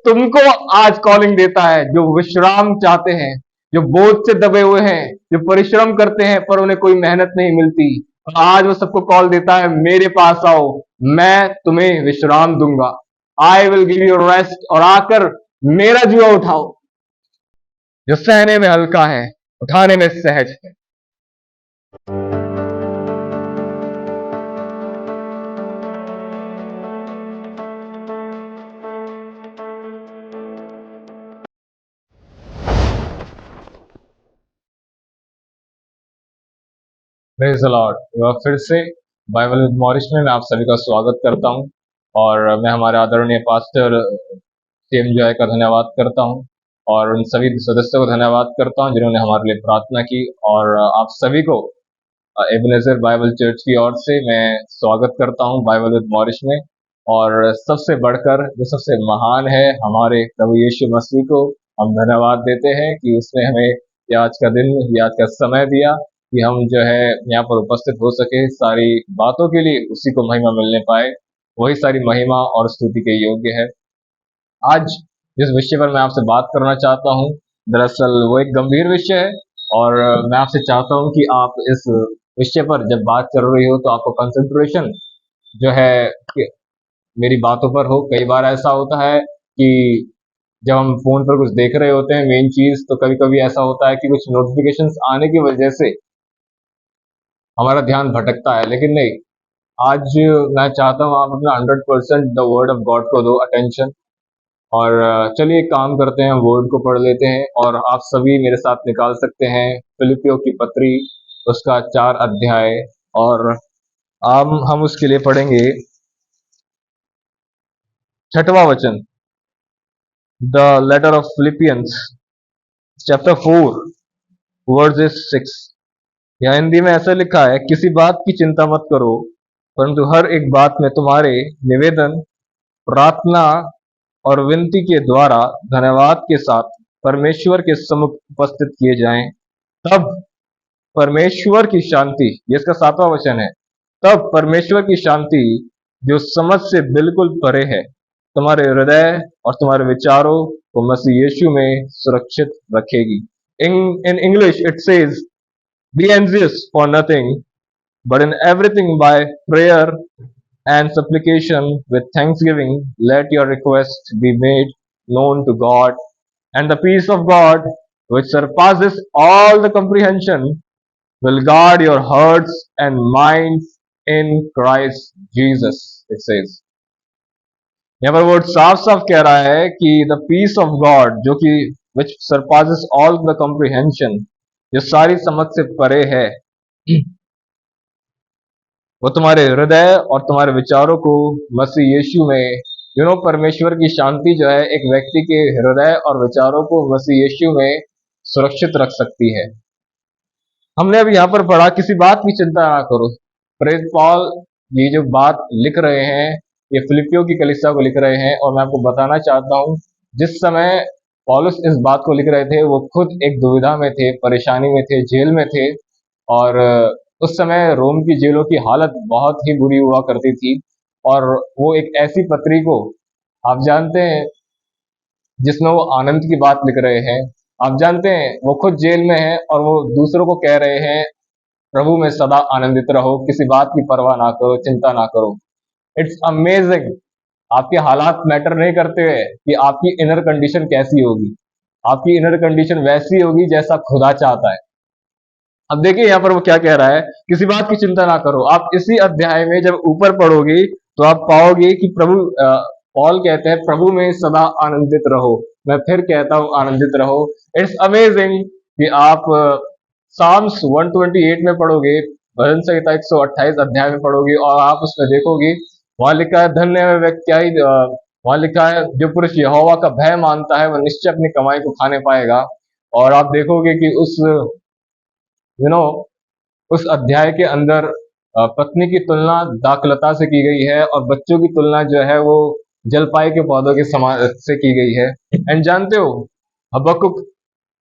तुमको आज कॉलिंग देता है, जो विश्राम चाहते हैं, जो बोझ से दबे हुए हैं, जो परिश्रम करते हैं पर उन्हें कोई मेहनत नहीं मिलती। और आज वो सबको कॉल देता है, मेरे पास आओ, मैं तुम्हें विश्राम दूंगा। I will give you rest. और आकर मेरा जुआ उठाओ, जो सहने में हल्का है, उठाने में सहज है। Praise the Lord. एक बार फिर से बाइबल विद मॉरिस में मैं आप सभी का स्वागत करता हूं, और मैं हमारे आदरणीय पास्टर सीएम जॉय का धन्यवाद करता हूं, और उन सभी सदस्यों को धन्यवाद करता हूं जिन्होंने हमारे लिए प्रार्थना की। और आप सभी को एबेनेजर बाइबल चर्च की ओर से मैं स्वागत करता हूं बाइबल विद मॉरिस में। और सबसे बढ़कर जो सबसे महान है, हमारे प्रभु यीशु मसीह को हम धन्यवाद देते हैं कि उसने हमें ये आज का दिन, ये आज का समय दिया कि हम जो है यहाँ पर उपस्थित हो सके। सारी बातों के लिए उसी को महिमा मिलने पाए, वही सारी महिमा और स्तुति के योग्य है। आज जिस विषय पर मैं आपसे बात करना चाहता हूँ, दरअसल वो एक गंभीर विषय है, और मैं आपसे चाहता हूँ कि आप इस विषय पर जब बात कर रही हो तो आपको कंसंट्रेशन जो है कि मेरी बातों पर हो। कई बार ऐसा होता है कि जब हम फोन पर कुछ देख रहे होते हैं मेन चीज, तो कभी कभी ऐसा होता है कि कुछ नोटिफिकेशंस आने की वजह से हमारा ध्यान भटकता है। लेकिन नहीं, आज मैं चाहता हूँ आप अपना 100% द वर्ड ऑफ गॉड को दो अटेंशन। और चलिए एक काम करते हैं, वर्ड को पढ़ लेते हैं, और आप सभी मेरे साथ निकाल सकते हैं फिलिपियों की पत्री, उसका 4 अध्याय। और हम उसके लिए पढ़ेंगे 6वां वचन, the letter of Philippians chapter 4 verses 6। या हिंदी में ऐसा लिखा है, किसी बात की चिंता मत करो, परंतु हर एक बात में तुम्हारे निवेदन, प्रार्थना और विनती के द्वारा धन्यवाद के साथ परमेश्वर के सम्मुख उपस्थित किए जाएं। तब परमेश्वर की शांति, ये इसका 7वां वचन है, तब परमेश्वर की शांति जो समझ से बिल्कुल परे है, तुम्हारे हृदय और तुम्हारे विचारों को मसीह यीशु में सुरक्षित रखेगी। In English it says, be anxious for nothing, but in everything by prayer and supplication with thanksgiving, let your requests be made known to God, and the peace of God, which surpasses all the comprehension, will guard your hearts and minds in Christ Jesus, it says. यहाँ पर word साफ साफ कह रहा है कि the piece of God, जो कि विच सरपासेस ऑल द कॉम्प्रिहेंशन, जो सारी समझ से परे है, वो तुम्हारे हृदय और तुम्हारे विचारों को मसीह यीशु में, परमेश्वर की शांति जो है एक व्यक्ति के हृदय और विचारों को मसीह यीशु में सुरक्षित रख सकती है। हमने अब यहाँ पर पढ़ा, किसी बात की चिंता ना करो। प्रेज पॉल ये जो बात लिख रहे हैं, ये फिलिपियों की कलीसिया को लिख रहे हैं, और मैं आपको बताना चाहता हूँ, जिस समय पौलुस इस बात को लिख रहे थे वो खुद एक दुविधा में थे, परेशानी में थे, जेल में थे। और उस समय रोम की जेलों की हालत बहुत ही बुरी हुआ करती थी, और वो एक ऐसी पत्री को, आप जानते हैं, जिसमें वो आनंद की बात लिख रहे हैं। आप जानते हैं वो खुद जेल में है और वो दूसरों को कह रहे हैं, प्रभु में सदा आनंदित रहो, किसी बात की परवाह ना करो, चिंता ना करो। It's amazing. आपके हालात मैटर नहीं करते हैं कि आपकी इनर कंडीशन कैसी होगी। आपकी इनर कंडीशन वैसी होगी जैसा खुदा चाहता है। अब देखिए यहाँ पर वो क्या कह रहा है, किसी बात की चिंता ना करो। आप इसी अध्याय में जब ऊपर पढ़ोगे तो आप पाओगे कि प्रभु पॉल कहते हैं, प्रभु में सदा आनंदित रहो। मैं फिर कहता हूँ, आनंदित रहो। इट्स अमेजिंग कि आप साम्स 128 में पढ़ोगे, भजन संहिता 128 अध्याय में पढ़ोगे, और आप उसमें देखोगे वहां लिखा है, धन्य है व्यक्ति, वहां लिखा है, जो पुरुष यहोवा का भय मानता है वह निश्चय अपनी कमाई को खाने पाएगा। और आप देखोगे कि उस अध्याय के अंदर पत्नी की तुलना दाखलता से की गई है, और बच्चों की तुलना जो है वो जलपाई के पौधों के समान से की गई है। एंड जानते हो हबक्कुक,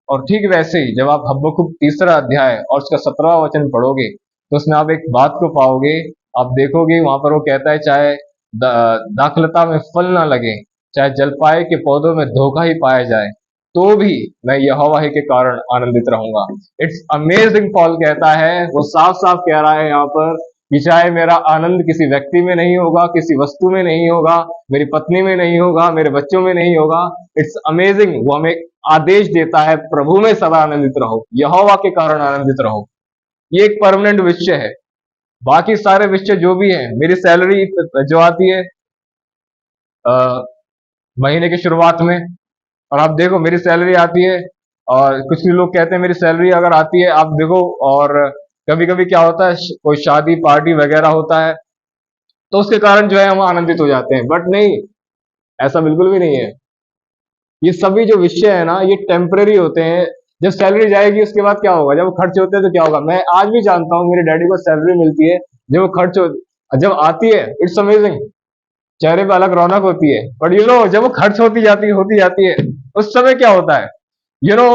और ठीक वैसे ही जब आप हबक्कुक 3रा अध्याय और उसका 17वां वचन पढ़ोगे तो उसमें आप एक बात को पाओगे। आप देखोगे वहां पर वो कहता है, चाहे दाखलता में फल ना लगे, चाहे जलपाए के पौधों में धोखा ही पाया जाए, तो भी मैं यहोवा ही के कारण आनंदित रहूंगा। इट्स अमेजिंग, पॉल कहता है, वो साफ साफ कह रहा है यहाँ पर कि चाहे मेरा आनंद किसी व्यक्ति में नहीं होगा, किसी वस्तु में नहीं होगा, मेरी पत्नी में नहीं होगा, मेरे बच्चों में नहीं होगा। इट्स अमेजिंग, वो हमें आदेश देता है, प्रभु में सदा आनंदित रहो, यहोवा के कारण आनंदित रहो। ये एक परमानेंट विषय है। बाकी सारे विषय जो भी है, मेरी सैलरी जो आती है महीने की शुरुआत में, और आप देखो मेरी सैलरी आती है, और कुछ भी लोग कहते हैं मेरी सैलरी अगर आती है, आप देखो, और कभी कभी क्या होता है, कोई शादी पार्टी वगैरह होता है, तो उसके कारण जो है हम आनंदित हो जाते हैं। बट नहीं, ऐसा बिल्कुल भी नहीं है। ये सभी जो विषय है ना, ये टेम्परेरी होते हैं। जब सैलरी जाएगी उसके बाद क्या होगा, जब खर्च होते हैं तो क्या होगा। मैं आज भी जानता हूँ, मेरे डैडी को सैलरी मिलती है, जब वो खर्च हो, जब आती है, इट्स अमेजिंग, चेहरे पे अलग रौनक होती है। बट जब वो खर्च होती जाती है, उस समय क्या होता है, यू नो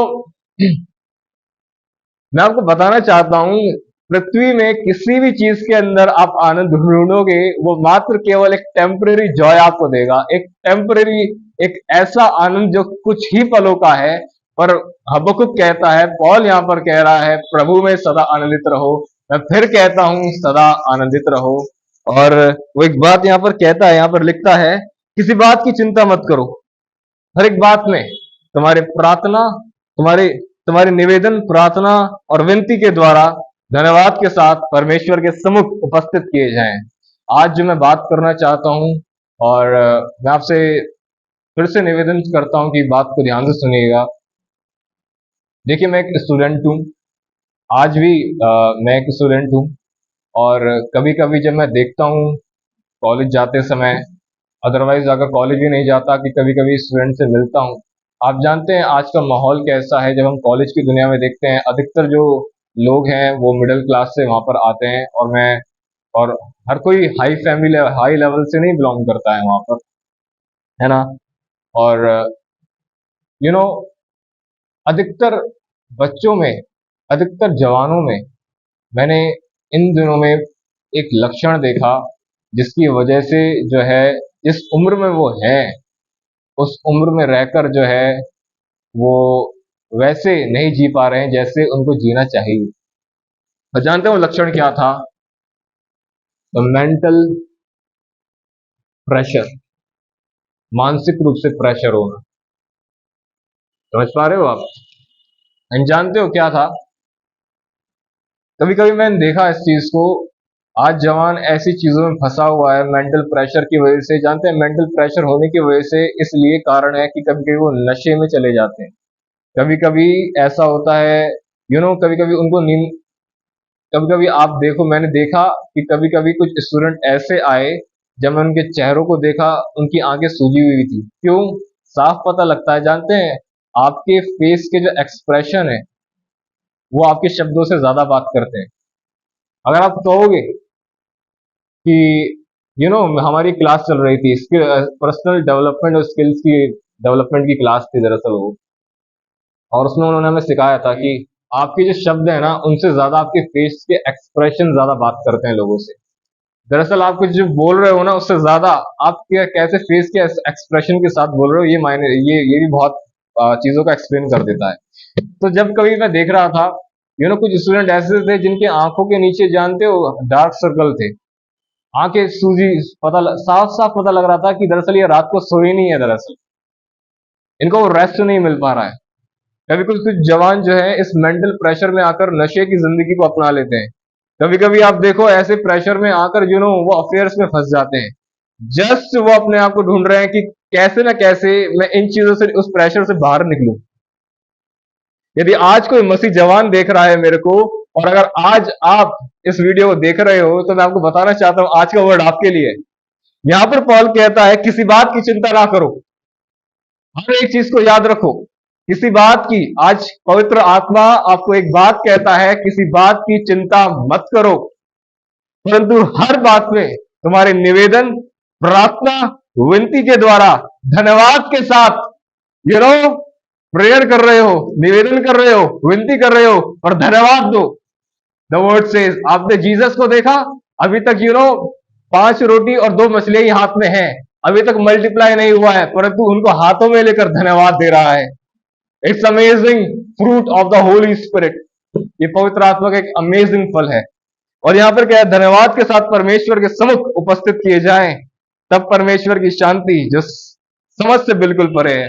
मैं आपको बताना चाहता हूं, पृथ्वी में किसी भी चीज के अंदर आप आनंद ढूंढोगे, वो मात्र केवल एक टेम्परेरी जॉय आपको देगा, एक टेम्परेरी, एक ऐसा आनंद जो कुछ ही पलों का है। पर हबक्कुक कहता है, पॉल यहां पर कह रहा है, प्रभु में सदा आनंदित रहो। मैं फिर कहता हूं, सदा आनंदित रहो। और वो एक बात यहां पर कहता है, यहां पर लिखता है, किसी बात की चिंता मत करो, हर एक बात में तुम्हारे प्रार्थना, तुम्हारे तुम्हारे निवेदन, प्रार्थना और विनती के द्वारा धन्यवाद के साथ परमेश्वर के सम्मुख उपस्थित किए जाएं। आज जो मैं बात करना चाहता हूं, और मैं आपसे फिर से निवेदन करता हूं कि बात को ध्यान से सुनिएगा। देखिए, मैं एक स्टूडेंट हूं, आज भी मैं एक स्टूडेंट हूं, और कभी कभी जब मैं देखता हूं कॉलेज जाते समय, अदरवाइज अगर कॉलेज भी नहीं जाता, कि कभी कभी स्टूडेंट से मिलता हूँ। आप जानते हैं आज का माहौल कैसा है। जब हम कॉलेज की दुनिया में देखते हैं, अधिकतर जो लोग हैं वो मिडिल क्लास से वहां पर आते हैं, और हर कोई हाई लेवल से नहीं बिलोंग करता है वहां पर, है ना। और यू नो अधिकतर बच्चों में, अधिकतर जवानों में, मैंने इन दिनों में एक लक्षण देखा, जिसकी वजह से जो है, जिस उम्र में वो है, उस उम्र में रहकर जो है, वो वैसे नहीं जी पा रहे हैं जैसे उनको जीना चाहिए। और जानते हो वो लक्षण क्या था? तो मेंटल प्रेशर, मानसिक रूप से प्रेशर होना। समझ पा रहे हो आप? जानते हो क्या था? कभी कभी मैंने देखा इस चीज को, आज जवान ऐसी चीजों में फंसा हुआ है मेंटल प्रेशर की वजह से। जानते हैं मेंटल प्रेशर होने की वजह से इसलिए कारण है कि कभी कभी वो नशे में चले जाते हैं। कभी कभी ऐसा होता है, कभी कभी उनको नींद, कभी कभी आप देखो, मैंने देखा कि कभी कभी कुछ स्टूडेंट ऐसे आए, जब मैं उनके चेहरों को देखा, उनकी आंखें सूजी हुई थी। क्यों? साफ पता लगता है। जानते हैं, आपके फेस के जो एक्सप्रेशन है, वो आपके शब्दों से ज्यादा बात करते हैं। अगर आप कहोगे कि हमारी क्लास चल रही थी, पर्सनल डेवलपमेंट और स्किल्स की डेवलपमेंट की क्लास थी दरअसल वो, और उसमें उन्होंने हमें सिखाया था कि आपके जो शब्द है ना, उनसे ज्यादा आपके फेस के एक्सप्रेशन ज्यादा बात करते हैं लोगों से। दरअसल आप कुछ जो बोल रहे हो ना, उससे ज्यादा आप कैसे फेस के एक्सप्रेशन के साथ बोल रहे हो, ये भी बहुत चीजों का एक्सप्लेन कर देता है। तो जब कभी मैं देख रहा था, कुछ स्टूडेंट ऐसे थे जिनके आंखों के नीचे, जानते हो, डार्क सर्कल थे, आंखें सूजी, साफ साफ पता लग रहा था कि दरअसल ये रात को सोए नहीं है, दरअसल इनको रेस्ट नहीं मिल पा रहा है। कभी कुछ कुछ जवान जो है इस मेंटल प्रेशर में आकर नशे की जिंदगी को अपना लेते हैं। कभी कभी आप देखो, ऐसे प्रेशर में आकर वो अफेयर्स में फंस जाते हैं। जस्ट वो अपने आप को ढूंढ रहे हैं कि कैसे ना कैसे मैं इन चीजों से, उस प्रेशर से बाहर निकलूं। यदि आज कोई मसीह जवान देख रहा है मेरे को, और अगर आज आप इस वीडियो को देख रहे हो, तो मैं आपको बताना चाहता हूं, आज का वर्ड आपके लिए। यहां पर पॉल कहता है, किसी बात की चिंता ना करो। हर एक चीज को याद रखो, किसी बात की, आज पवित्र आत्मा आपको एक बात कहता है, किसी बात की चिंता मत करो, परंतु हर बात में तुम्हारे निवेदन, प्रार्थना, विनती के द्वारा धन्यवाद के साथ प्रेयर कर रहे हो, निवेदन कर रहे हो, विनती कर रहे हो, और धन्यवाद दो। द वर्ड सेज, आपने जीसस को देखा, अभी तक 5 रोटी और 2 मछलियां ही हाथ में हैं, अभी तक मल्टीप्लाई नहीं हुआ है, परंतु उनको हाथों में लेकर धन्यवाद दे रहा है। It's amazing fruit of the Holi spirit. ये पवित्र आत्मा का एक अमेजिंग फल है। और यहां पर क्या है, धन्यवाद के साथ परमेश्वर के सम्मुख उपस्थित किए जाएं, तब परमेश्वर की शांति जो समझ से बिल्कुल परे है।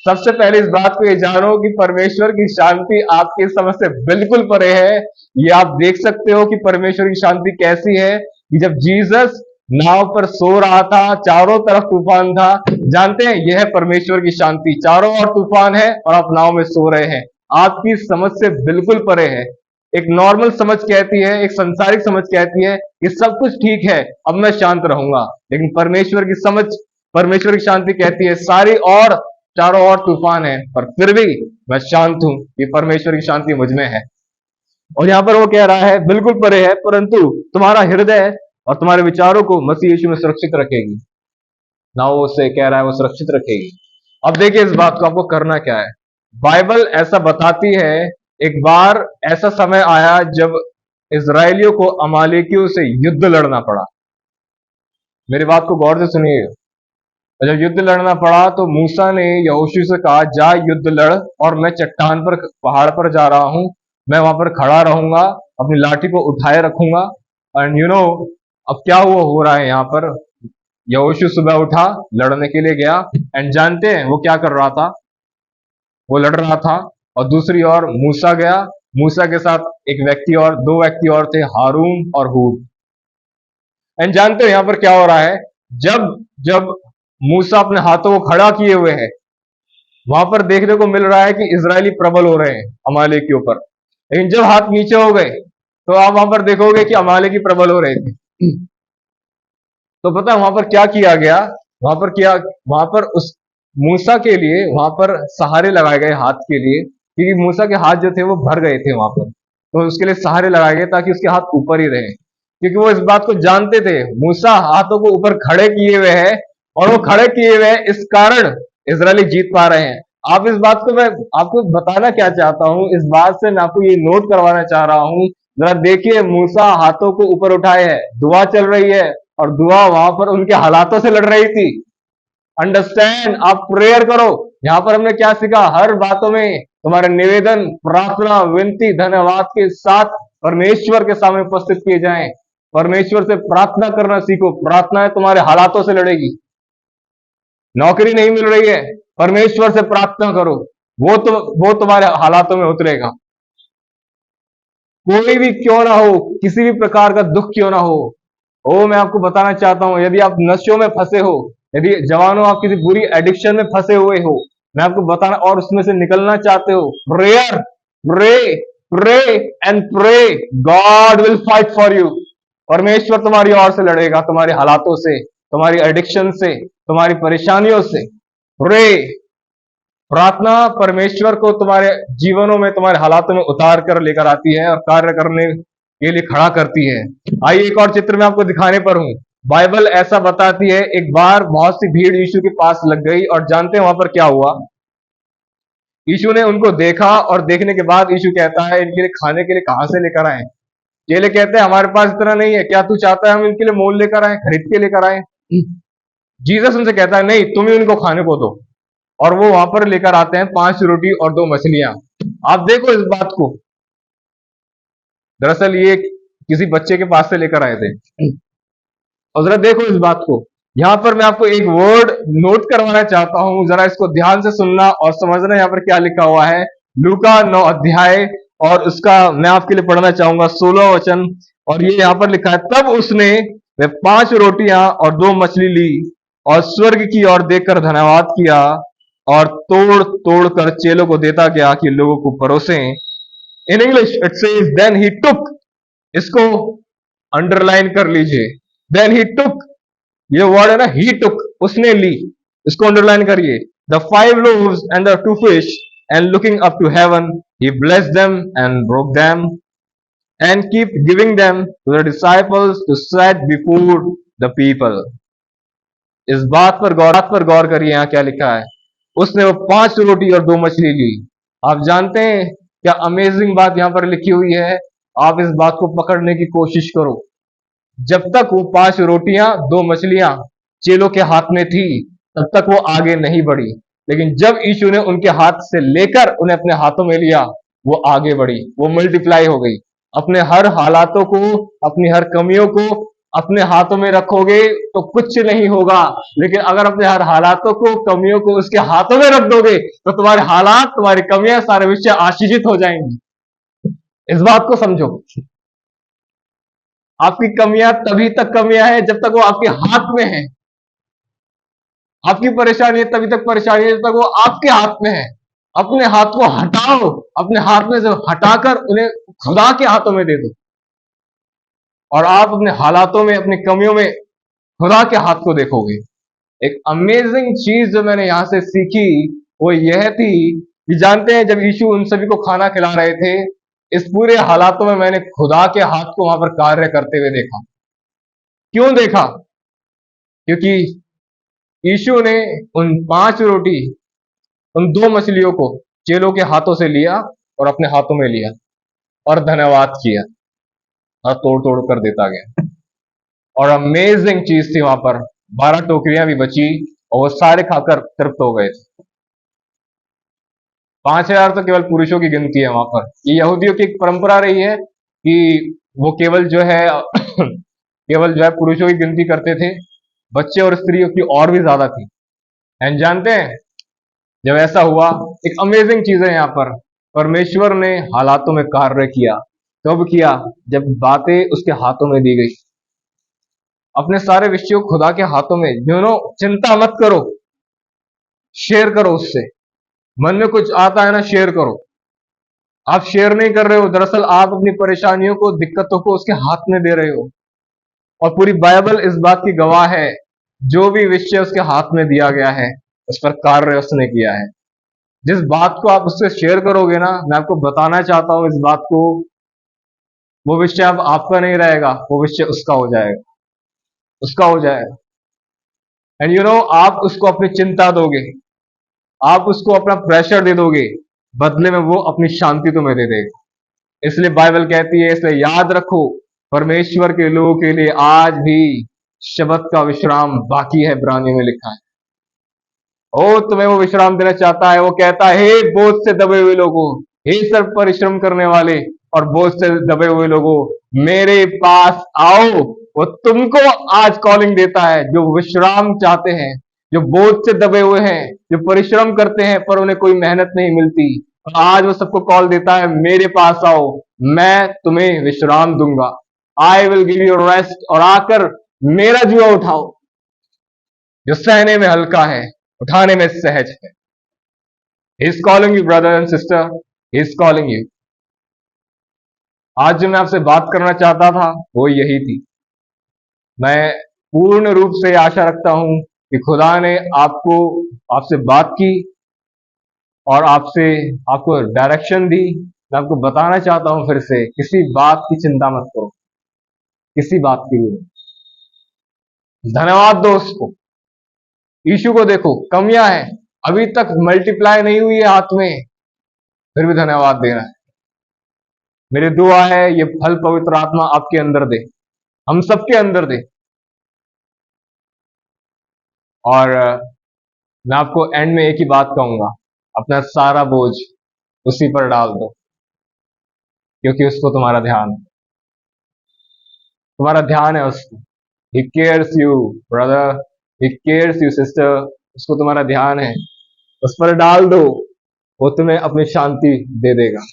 सबसे पहले इस बात को ये जानो कि परमेश्वर की शांति आपकी समझ से बिल्कुल परे है। ये आप देख सकते हो कि परमेश्वर की शांति कैसी है कि जब जीसस नाव पर सो रहा था, चारों तरफ तूफान था, जानते हैं यह है परमेश्वर की शांति। चारों ओर तूफान है और आप नाव में सो रहे हैं, आपकी समझ से बिल्कुल परे है। एक नॉर्मल समझ कहती है, एक संसारिक समझ कहती है कि सब कुछ ठीक है, अब मैं शांत रहूंगा। लेकिन परमेश्वर की समझ, परमेश्वर की शांति कहती है सारी और चारों ओर तूफान है, पर फिर भी मैं शांत हूं। ये परमेश्वर की शांति मुझ में है। और यहां पर वो कह रहा है बिल्कुल परे है, परंतु तुम्हारा हृदय और तुम्हारे विचारों को मसीह यीशु में सुरक्षित रखेगी। ना वो उससे कह रहा है वो सुरक्षित रखेगी। अब देखिए इस बात को आपको करना क्या है। बाइबल ऐसा बताती है, एक बार ऐसा समय आया जब इजरायलियों को अमालेकियों से युद्ध लड़ना पड़ा। मेरी बात को गौर से सुनिए। जब युद्ध लड़ना पड़ा तो मूसा ने यहोशू से कहा जा युद्ध लड़, और मैं चट्टान पर पहाड़ पर जा रहा हूं, मैं वहां पर खड़ा रहूंगा, अपनी लाठी को उठाए रखूंगा। एंड यू नो अब क्या हुआ हो रहा है यहाँ पर, यहोशू सुबह उठा, लड़ने के लिए गया, एंड जानते हैं वो क्या कर रहा था, वो लड़ रहा था। और दूसरी ओर मूसा गया, मूसा के साथ एक व्यक्ति और, दो व्यक्ति और थे, हारून और हूर। एंड जानते हो यहाँ पर क्या हो रहा है, जब जब मूसा अपने हाथों को खड़ा किए हुए है, वहां पर देखने को मिल रहा है कि इजरायली प्रबल हो रहे हैं अमाले के ऊपर। लेकिन जब हाथ नीचे हो गए तो आप वहां पर देखोगे कि अमाले की प्रबल हो रहे थे। तो पता है वहां पर क्या किया गया, वहां पर उस मूसा के लिए वहां पर सहारे लगाए गए हाथ के लिए, क्योंकि मूसा के हाथ जो थे वो भर गए थे वहां पर, तो उसके लिए सहारे लगाए गए ताकि उसके हाथ ऊपर ही रहे। क्योंकि वो इस बात को जानते थे मूसा हाथों को ऊपर खड़े किए हुए है, और वो खड़े किए हुए हैं, इस कारण इजरायली जीत पा रहे हैं। आप इस बात को, मैं आपको बताना क्या चाहता हूं, इस बात से मैं आपको ये नोट करवाना चाह रहा हूं, जरा देखिए मूसा हाथों को ऊपर उठाए है, दुआ चल रही है, और दुआ वहां पर उनके हालातों से लड़ रही थी। अंडरस्टैंड, आप प्रेयर करो। यहां पर हमने क्या सीखा, हर बातों में तुम्हारे निवेदन, प्रार्थना, विनती, धन्यवाद के साथ परमेश्वर के सामने उपस्थित किए जाएं। परमेश्वर से प्रार्थना करना सीखो, प्रार्थना तुम्हारे हालातों से लड़ेगी। नौकरी नहीं मिल रही है, परमेश्वर से प्रार्थना करो, वो तुम्हारे हालातों में उतरेगा। कोई भी क्यों ना हो, किसी भी प्रकार का दुख क्यों ना हो। मैं आपको बताना चाहता हूं, यदि आप नशों में फंसे हो, यदि जवानों आप किसी बुरी एडिक्शन में फंसे हुए हो, मैं आपको बताना, और उसमें से निकलना चाहते हो, prayer, pray, pray and pray, God will fight for you. परमेश्वर तुम्हारी ओर से लड़ेगा, तुम्हारे हालातों से, तुम्हारी एडिक्शन से, तुम्हारी परेशानियों से। प्रे, प्रार्थना परमेश्वर को तुम्हारे जीवनों में, तुम्हारे हालातों में उतार कर लेकर आती है और कार्य करने के लिए खड़ा करती है। आइए एक और चित्र में आपको दिखाने पर हूं। बाइबल ऐसा बताती है, एक बार बहुत सी भीड़ यीशु के पास लग गई, और जानते हैं वहां पर क्या हुआ। यीशु ने उनको देखा, और देखने के बाद यीशु कहता है इनके लिए खाने के लिए कहां से लेकर आए। चेले कहते हैं हमारे पास इतना नहीं है, क्या तू चाहता है हम इनके लिए मोल लेकर आए, खरीद के लेकर आए। जीसस उनसे कहता है नहीं, तुम ही उनको खाने को दो। और वो वहां पर लेकर आते हैं 5 रोटी और 2 मछलियां। आप देखो इस बात को, दरअसल ये किसी बच्चे के पास से लेकर आए थे। और जरा देखो इस बात को, यहां पर मैं आपको एक वर्ड नोट करवाना चाहता हूं, जरा इसको ध्यान से सुनना और समझना। यहां पर क्या लिखा हुआ है, लूका 9 अध्याय, और उसका मैं आपके लिए पढ़ना चाहूंगा 16 वचन। और ये यहां पर लिखा है, तब उसने वे 5 रोटियां और 2 मछली ली, और स्वर्ग की ओर देखकर धन्यवाद किया, और तोड़ तोड़ कर चेलों को देता गया कि लोगों को परोसे। In English it says then he took, इसको अंडरलाइन कर लीजिए, देन ही टुक, ये वर्ड है ना, ही टुक, उसने ली, इसको अंडरलाइन करिए। The 5 loaves and the 2 fish, and looking up to heaven, he blessed them and broke them, and keep giving them to the disciples to set before the people. इस बात पर गौर करिए, यहां क्या लिखा है, उसने वो 5 रोटी और 2 मछली ली। आप जानते हैं क्या अमेजिंग बात यहां पर लिखी हुई है, आप इस बात को पकड़ने की कोशिश करो। जब तक वो 5 रोटियां 2 मछलियां चेलों के हाथ में थी, तब तक वो आगे नहीं बढ़ी। लेकिन जब यीशु ने उनके हाथ से लेकर उन्हें अपने हाथों में लिया, वो आगे बढ़ी, वो मल्टीप्लाई हो गई। अपने हर हालातों को, अपनी हर कमियों को अपने हाथों में रखोगे तो कुछ नहीं होगा, लेकिन अगर अपने हर हालातों को, कमियों को उसके हाथों में रख दोगे तो तुम्हारे हालात, तुम्हारी कमियां, सारे विषय आशीषित हो जाएंगी। इस बात को समझो। आपकी कमियां तभी तक कमियां हैं जब तक वो आपके हाथ में है। आपकी परेशानी है तभी तक परेशानी है जब तक वो आपके हाथ में है। अपने हाथ को हटाओ, अपने हाथ में से हटाकर उन्हें खुदा के हाथों में दे दो, और आप अपने हालातों में, अपनी कमियों में खुदा के हाथ को देखोगे। एक अमेजिंग चीज जो मैंने यहां से सीखी वो यह थी कि जानते हैं, जब यीशु उन सभी को खाना खिला रहे थे, इस पूरे हालातों में मैंने खुदा के हाथ को वहां पर कार्य करते हुए देखा। क्यों देखा? क्योंकि यीशु ने उन 5 रोटी, उन 2 मछलियों को चेलों के हाथों से लिया और अपने हाथों में लिया और धन्यवाद किया और तोड़ तोड़ कर देता गया। और अमेजिंग चीज थी, वहां पर 12 टोकरियां भी बची और वो सारे खाकर तृप्त हो गए थे। 5,000 तो केवल पुरुषों की गिनती है वहां पर। ये यहूदियों की एक परंपरा रही है कि वो केवल जो है केवल जो है पुरुषों की गिनती करते थे, बच्चे और स्त्रियों की और भी ज्यादा थी। एंड जानते हैं, जब ऐसा हुआ, एक अमेजिंग चीज है यहाँ पर, परमेश्वर ने हालातों में कार्य किया। कब किया? जब बातें उसके हाथों में दी गई। अपने सारे विषयों खुदा के हाथों में, चिंता मत करो, शेयर करो उससे। मन में कुछ आता है ना, शेयर करो। आप शेयर नहीं कर रहे हो, दरअसल आप अपनी परेशानियों को, दिक्कतों को उसके हाथ में दे रहे हो। और पूरी बाइबल इस बात की गवाह है, जो भी विषय उसके हाथ में दिया गया है उस पर कार्य उसने किया है। जिस बात को आप उससे शेयर करोगे ना, मैं आपको बताना चाहता हूं इस बात को, वो विषय अब आपका नहीं रहेगा, वो विषय उसका हो जाएगा, उसका हो जाएगा। एंड आप उसको अपनी चिंता दोगे, आप उसको अपना प्रेशर दे दोगे, बदले में वो अपनी शांति तुम्हें दे देगा। इसलिए बाइबल कहती है, इसलिए याद रखो, परमेश्वर के लोगों के लिए आज भी शब्द का विश्राम बाकी है, इब्रानियों में लिखा है। ओ, तुम्हें वो विश्राम देना चाहता है। वो कहता है, हे बोझ से दबे हुए लोगों, हे सब परिश्रम करने वाले और बोझ से दबे हुए लोगों, मेरे पास आओ। वो तुमको आज कॉलिंग देता है, जो विश्राम चाहते हैं, जो बोझ से दबे हुए हैं, जो परिश्रम करते हैं पर उन्हें कोई मेहनत नहीं मिलती। आज वो सबको कॉल देता है, मेरे पास आओ, मैं तुम्हें विश्राम दूंगा। I will give you rest. और आकर मेरा जुआ उठाओ, जो सहने में हल्का है, उठाने में सहज है। He is calling you brother and sister, he is calling you. आज जो मैं आपसे बात करना चाहता था वो यही थी। मैं पूर्ण रूप से आशा रखता हूं कि खुदा ने आपसे बात की और आपको डायरेक्शन दी। मैं आपको बताना चाहता हूं फिर से, किसी बात की चिंता मत करो, किसी बात की भी नहीं। धन्यवाद दो उसको। यीशु को देखो, कमियां हैं, अभी तक मल्टीप्लाई नहीं हुई है हाथ में, फिर भी धन्यवाद देना है। मेरी दुआ है ये फल पवित्र आत्मा आपके अंदर दे, हम सबके अंदर दे। और मैं आपको एंड में एक ही बात कहूंगा, अपना सारा बोझ उसी पर डाल दो, क्योंकि उसको तुम्हारा ध्यान है, तुम्हारा ध्यान है उसको। He cares you brother, he cares you sister, उसको तुम्हारा ध्यान है, उस पर डाल दो, वो तुम्हें अपनी शांति दे देगा।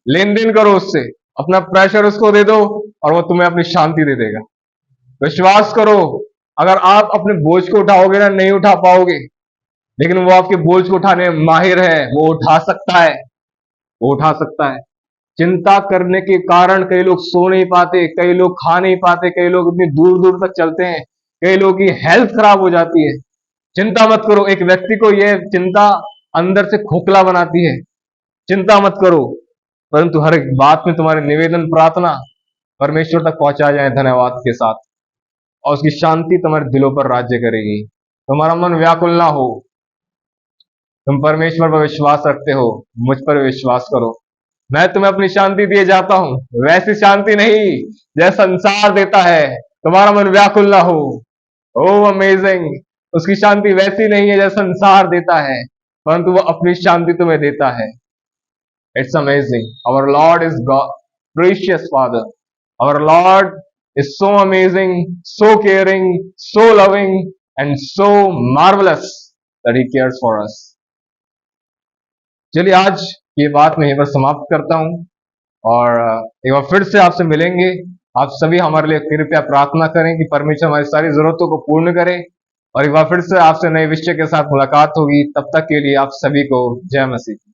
लेन देन करो उससे, अपना प्रेशर उसको दे दो और वो तुम्हें अपनी शांति दे देगा। विश्वास करो, अगर आप अपने बोझ को उठाओगे ना, नहीं उठा पाओगे, लेकिन वो आपके बोझ को उठाने में माहिर है, वो उठा सकता है, वो उठा सकता है। चिंता करने के कारण कई लोग सो नहीं पाते, कई लोग खा नहीं पाते, कई लोग इतनी दूर दूर तक चलते हैं, कई लोगों की हेल्थ खराब हो जाती है। चिंता मत करो, एक व्यक्ति को यह चिंता अंदर से खोखला बनाती है। चिंता मत करो, परंतु हर एक बात में तुम्हारे निवेदन, प्रार्थना परमेश्वर तक पहुंचा जाए धन्यवाद के साथ, और उसकी शांति तुम्हारे दिलों पर राज्य करेगी। तुम्हारा मन व्याकुल ना हो, तुम परमेश्वर पर विश्वास रखते हो, मुझ पर विश्वास करो। मैं तुम्हें अपनी शांति दिए जाता हूं, वैसी शांति नहीं जैसे संसार देता है। तुम्हारा मन व्याकुल ना हो, ओह अमेजिंग, उसकी शांति वैसी नहीं है जैसा संसार देता है, परंतु वो अपनी शांति तुम्हें देता है। It's amazing, our Lord is God, precious father, our Lord is so amazing, so caring, so loving, and so marvelous that He cares for us. चलिए आज ये बात मैं यहीं पर समाप्त करता हूँ और एक बार फिर से आपसे मिलेंगे। आप सभी हमारे लिए कृपया प्रार्थना करें कि परमेश्वर हमारी सारी जरूरतों को पूर्ण करे और एक बार फिर से आपसे नए विषय के साथ मुलाकात होगी। तब तक के लिए आप सभी को जय मसीह।